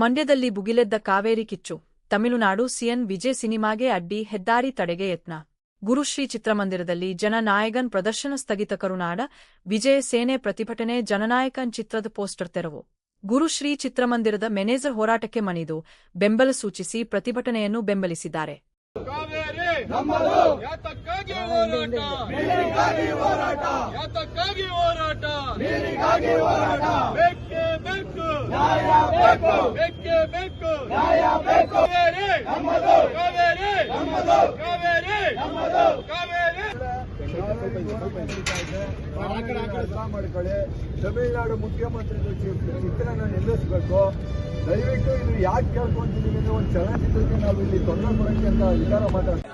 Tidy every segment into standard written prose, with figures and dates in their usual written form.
ಮಂಡ್ಯದಲ್ಲಿ ಭುಗಿಲೆದ್ದ ಕಾವೇರಿ ಕಿಚ್ಚು. ತಮಿಳುನಾಡು ಸಿಎಂ ವಿಜಯ್ ಸಿನಿಮಾಗೆ ಅಡ್ಡಿ, ಹೆದ್ದಾರಿ ತಡೆಗೆ ಯತ್ನ. ಗುರುಶ್ರೀ ಚಿತ್ರಮಂದಿರದಲ್ಲಿ ಜನನಾಯಕನ್ ಪ್ರದರ್ಶನ ಸ್ಥಗಿತ. ಕರುನಾಡ ವಿಜಯ ಸೇನೆ ಪ್ರತಿಭಟನೆ. ಜನನಾಯಕನ್ ಚಿತ್ರದ ಪೋಸ್ಟರ್ ತೆರವು. ಗುರುಶ್ರೀ ಚಿತ್ರಮಂದಿರದ ಮ್ಯಾನೇಜರ್ ಹೋರಾಟಕ್ಕೆ ಮಣಿದು ಬೆಂಬಲ ಸೂಚಿಸಿ ಪ್ರತಿಭಟನೆಯನ್ನು ಬೆಂಬಲಿಸಿದ್ದಾರೆ. ಯಾತಕ್ಕಾಗಿ ಹೋರಾಟ ಬೇಕೇ ಬೇಕು ಮಾಡ್ಕೊಳ್ಳಿ. ತಮಿಳುನಾಡು ಮುಖ್ಯಮಂತ್ರಿಗಳು ಚಿತ್ರನ ನಿಲ್ಲಿಸಬೇಕು. ದಯವಿಟ್ಟು ಇದು ಯಾಕೆ ಕೇಳ್ಕೊಂತಿದೀವಿ ಅಂದ್ರೆ ಒಂದು ಚಲನಚಿತ್ರಕ್ಕೆ ನಾವು ಇಲ್ಲಿ ತೊಂದರೆ ಕೊಡಕ್ಕೆ ಅಂತ ವಿಚಾರ ಮಾತಾಡ್ತೀವಿ.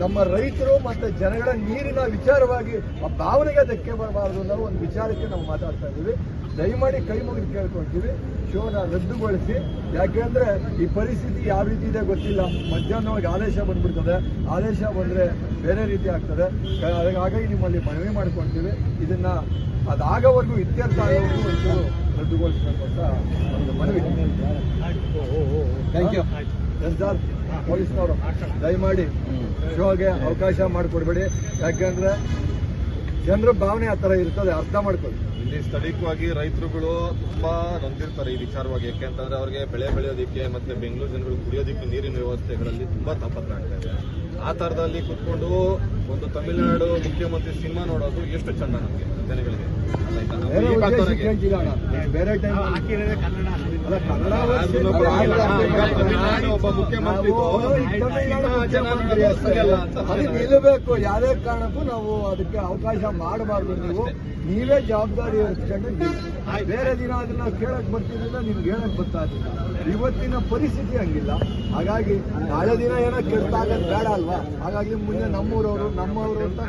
ನಮ್ಮ ರೈತರು ಮತ್ತು ಜನಗಳ ನೀರಿನ ವಿಚಾರವಾಗಿ ಆ ಭಾವನೆಗೆ ಧಕ್ಕೆ ಬರಬಾರದು ಅನ್ನೋ ಒಂದು ವಿಚಾರಕ್ಕೆ ನಾವು ಮಾತಾಡ್ತಾ ಇದ್ದೀವಿ. ದಯಮಾಡಿ ಕೈ ಮುಗಿದು ಕೇಳ್ಕೊಳ್ತೀವಿ, ಶೋನ ರದ್ದುಗೊಳಿಸಿ. ಯಾಕೆಂದ್ರೆ ಈ ಪರಿಸ್ಥಿತಿ ಯಾವ ರೀತಿ ಇದೆ ಗೊತ್ತಿಲ್ಲ. ಮಧ್ಯಾಹ್ನವಾಗಿ ಆದೇಶ ಬಂದ್ಬಿಡ್ತದೆ, ಆದೇಶ ಬಂದ್ರೆ ಬೇರೆ ರೀತಿ ಆಗ್ತದೆ. ಹಾಗಾಗಿ ನಿಮ್ಮಲ್ಲಿ ಮನವಿ ಮಾಡ್ಕೊಳ್ತೀವಿ, ಇದನ್ನ ಅದಾಗವರೆಗೂ ಇತ್ಯರ್ಥ ಆಗೋವರೆಗೂ ಒಂಚೂರು ರದ್ದುಗೊಳಿಸಬೇಕು ಅಂತ ಒಂದು ಮನವಿ. Thank you. ಸರ್, ಪೊಲೀಸ್ನವರು ದಯಮಾಡಿ ಶೋಗೆ ಅವಕಾಶ ಮಾಡಿಕೊಡ್ಬೇಡಿ. ಯಾಕೆಂದ್ರೆ ಜನರ ಭಾವನೆ ಆ ಥರ ಇರ್ತದೆ, ಅರ್ಥ ಮಾಡ್ಕೊಳ್ಳಿ. ಇಲ್ಲಿ ಸ್ಥಳೀಯವಾಗಿ ರೈತರುಗಳು ತುಂಬಾ ನೊಂದಿರ್ತಾರೆ ಈ ವಿಚಾರವಾಗಿ. ಯಾಕೆಂತಂದ್ರೆ ಅವ್ರಿಗೆ ಬೆಳೆ ಬೆಳೆಯೋದಿಕ್ಕೆ ಮತ್ತೆ ಬೆಂಗಳೂರು ಜನಗಳು ಕುಡಿಯೋದಿಕ್ಕೆ ನೀರಿನ ವ್ಯವಸ್ಥೆಗಳಲ್ಲಿ ತುಂಬಾ ತಾಪತ್ರಾಗ್ತಾ ಇದೆ. ಆ ತರದಲ್ಲಿ ಕುತ್ಕೊಂಡು ಒಂದು ತಮಿಳುನಾಡು ಮುಖ್ಯಮಂತ್ರಿ ಸಿನಿಮಾ ನೋಡೋದು ಎಷ್ಟು ಚಂದ ನಮಗೆ ಜನಗಳಿಗೆ. ಬೇರೆ ಟೈಮ್ ಒಬ್ಬ ಮುಖ್ಯಮಂತ್ರಿ ಅದು ನಿಲ್ಲಬೇಕು. ಯಾವುದೇ ಕಾರಣಕ್ಕೂ ನಾವು ಅದಕ್ಕೆ ಅವಕಾಶ ಮಾಡಬಾರ್ದು. ನೀವೇ ಜವಾಬ್ದಾರಿ ಇರ್ಕೊಂಡು ಬೇರೆ ದಿನ ಅದನ್ನ ಕೇಳಕ್ ಬರ್ತಿದ್ದಿಲ್ಲ, ನಿಮ್ಗೆ ಹೇಳಕ್ ಬರ್ತಾ ಇದ್ದಿಲ್ಲ. ಇವತ್ತಿನ ಪರಿಸ್ಥಿತಿ ಹಂಗಿಲ್ಲ. ಹಾಗಾಗಿ ನಾಳೆ ದಿನ ಏನೋ ಕೆಟ್ಟಾಗೋದು ಬೇಡ ಅಲ್ವಾ? ಹಾಗಾಗಿ ಮುಂದೆ ನಮ್ಮೂರವರು ಅಂತ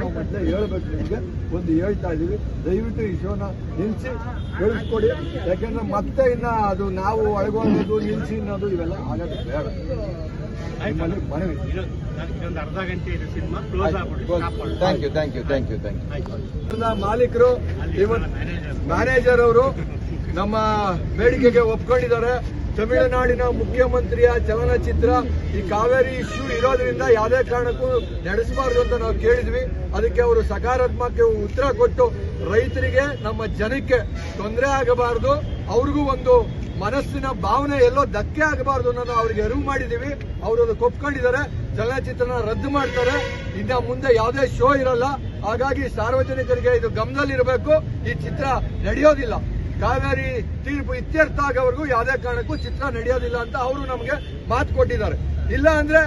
ನಾವು ಮತ್ತೆ ಹೇಳ್ಬೇಕು. ನಿಮ್ಗೆ ಒಂದು ಹೇಳ್ತಾ ಇದೀವಿ, ದಯವಿಟ್ಟು ಈ ಶೋನ ನಿಲ್ಸಿ ಬೆಳೆಸ್ಕೊಡಿ. ಯಾಕೆಂದ್ರೆ ಮತ್ತೆ ಇನ್ನ ಅದು ನಾವು ಒಳಗೋಗೋದು ನಿಲ್ಸಿ ಅನ್ನೋದು ಇವೆಲ್ಲ ಆಗೋದು ಬೇಡ. ಮನವಿ. ಅರ್ಧ ಗಂಟೆ ಇದೆ ಸಿನಿಮಾ ಕ್ಲೋಸ್ ಆಗ್ಬಿಟ್ಟು. Thank you. ಮಾಲೀಕರು ಇವತ್ತು ಮ್ಯಾನೇಜರ್ ಅವರು ನಮ್ಮ ಬೇಡಿಕೆಗೆ ಒಪ್ಕೊಂಡಿದ್ದಾರೆ. ತಮಿಳುನಾಡಿನ ಮುಖ್ಯಮಂತ್ರಿಯ ಚಲನಚಿತ್ರ ಈ ಕಾವೇರಿ ಇಶ್ಯೂ ಇರೋದ್ರಿಂದ ಯಾವುದೇ ಕಾರಣಕ್ಕೂ ನಡೆಸಬಾರದು ಅಂತ ನಾವು ಕೇಳಿದ್ವಿ. ಅದಕ್ಕೆ ಅವರು ಸಕಾರಾತ್ಮಕ ಉತ್ತರ ಕೊಟ್ಟು ರೈತರಿಗೆ, ನಮ್ಮ ಜನಕ್ಕೆ ತೊಂದರೆ ಆಗಬಾರದು, ಅವ್ರಿಗೂ ಒಂದು ಮನಸ್ಸಿನ ಭಾವನೆ ಎಲ್ಲೋ ಧಕ್ಕೆ ಆಗಬಾರದು ಅನ್ನೋದು ಅವರಿಗೆ ಅರಿವು ಮಾಡಿದೀವಿ. ಅವರು ಅದಕ್ಕೆ ಒಪ್ಕೊಂಡಿದ್ದಾರೆ. ಚಲನಚಿತ್ರನ ರದ್ದು ಮಾಡ್ತಾರೆ. ಇನ್ನ ಮುಂದೆ ಯಾವುದೇ ಶೋ ಇರಲ್ಲ. ಹಾಗಾಗಿ ಸಾರ್ವಜನಿಕರಿಗೆ ಇದು ಗಮನದಲ್ಲಿರಬೇಕು. ಈ ಚಿತ್ರ ನಡೆಯೋದಿಲ್ಲ. ಕಾವೇರಿ ತೀರ್ಪು ಇತ್ಯರ್ಥ ಆಗೋವರೆಗೂ ಯಾವುದೇ ಕಾರಣಕ್ಕೂ ಚಿತ್ರ ನಡೆಯೋದಿಲ್ಲ ಅಂತ ಅವರು ನಮಗೆ ಮಾತು ಕೊಟ್ಟಿದ್ದಾರೆ. ಇಲ್ಲ ಅಂದ್ರೆ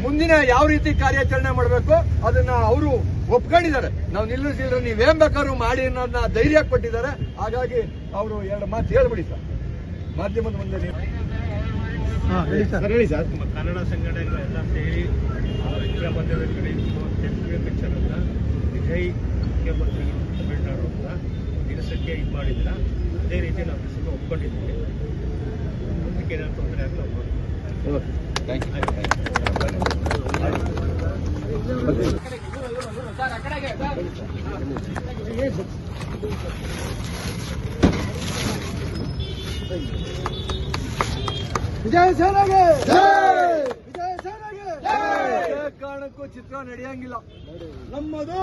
ಮುಂದಿನ ಯಾವ ರೀತಿ ಕಾರ್ಯಾಚರಣೆ ಮಾಡಬೇಕು ಅದನ್ನ ಅವರು ಒಪ್ಕೊಂಡಿದ್ದಾರೆ. ನಾವು ನಿಲ್ಲಿಸಿದ್ರೆ ನೀವೇನ್ ಬೇಕಾದ್ರೂ ಮಾಡಿ ಅನ್ನೋದನ್ನ ಧೈರ್ಯ ಕೊಟ್ಟಿದ್ದಾರೆ. ಹಾಗಾಗಿ ಅವರು ಎರಡು ಮಾತು ಹೇಳ್ಬಿಡಿ ಸರ್, ಮಾಧ್ಯಮದ ಮುಂದೆ ನೀವು. ಹೇಳಿ ಸರ್. ಕನ್ನಡ ಸಂಘಟನೆಗಳೆಲ್ಲ ಸೇರಿ ಮುಖ್ಯಮಂತ್ರಿ ಪಿಕ್ಚರ್ ಅಂತ ವಿಜಯ್ ಮುಖ್ಯಮಂತ್ರಿಗಳು ತಮಿಳುನಾಡು ಅಂತ ನಿಲ್ಲಿಸಕ್ಕೆ ಇದು ಮಾಡಿದ್ರ. ಅದೇ ರೀತಿ ನಾವು ನಿಲ್ಲಿಸಕ್ಕೆ ಒಪ್ಕೊಂಡಿದ್ದೀವಿ. ಅದಕ್ಕೆ ಏನಾದ್ರು ತೊಂದರೆ ಆಗಲಿ ಒಪ್ಕೊಂಡು. ವಿಜಯ ಸೇನೆಗೆ ಕಾರಣಕ್ಕೂ ಚಿತ್ರ ನಡೆಯಂಗಿಲ್ಲ. ನಮ್ಮದು